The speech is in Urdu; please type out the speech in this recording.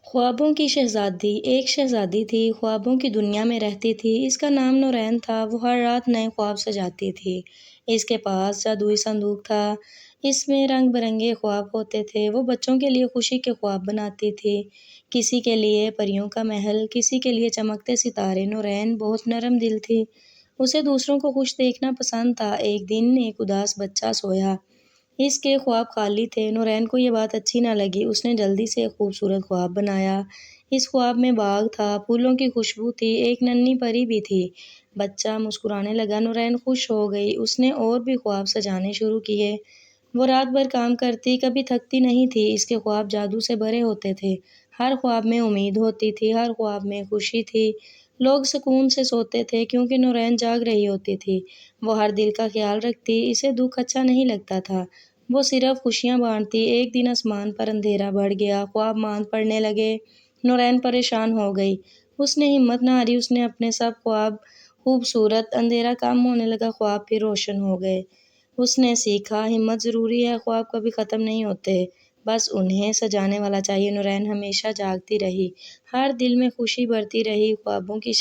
خوابوں کی شہزادی۔ ایک شہزادی تھی، خوابوں کی دنیا میں رہتی تھی۔ اس کا نام نورین تھا۔ وہ ہر رات نئے خواب سجاتی تھی۔ اس کے پاس جادوئی صندوق تھا، اس میں رنگ برنگے خواب ہوتے تھے۔ وہ بچوں کے لیے خوشی کے خواب بناتی تھی، کسی کے لیے پریوں کا محل، کسی کے لیے چمکتے ستارے۔ نورین بہت نرم دل تھی، اسے دوسروں کو خوش دیکھنا پسند تھا۔ ایک دن ایک اداس بچہ سویا، اس کے خواب خالی تھے۔ نورین کو یہ بات اچھی نہ لگی، اس نے جلدی سے ایک خوبصورت خواب بنایا۔ اس خواب میں باغ تھا، پھولوں کی خوشبو تھی، ایک ننھی پری بھی تھی۔ بچہ مسکرانے لگا، نورین خوش ہو گئی۔ اس نے اور بھی خواب سجانے شروع کیے۔ وہ رات بھر کام کرتی، کبھی تھکتی نہیں تھی۔ اس کے خواب جادو سے بھرے ہوتے تھے، ہر خواب میں امید ہوتی تھی، ہر خواب میں خوشی تھی۔ لوگ سکون سے سوتے تھے کیونکہ نورین جاگ رہی ہوتی تھی۔ وہ ہر دل کا خیال رکھتی، اسے دکھ اچھا نہیں لگتا تھا، وہ صرف خوشیاں بانٹتی۔ ایک دن آسمان پر اندھیرا بڑھ گیا، خواب ماند پڑنے لگے۔ نورین پریشان ہو گئی، اس نے ہمت نہ ہاری، اس نے اپنے سب خواب خوبصورت۔ اندھیرا کم ہونے لگا، خواب پھر روشن ہو گئے۔ اس نے سیکھا، ہمت ضروری ہے، خواب کبھی ختم نہیں ہوتے، بس انہیں سجانے والا چاہیے۔ نورین ہمیشہ جاگتی رہی، ہر دل میں خوشی بھرتی رہی۔ خوابوں کی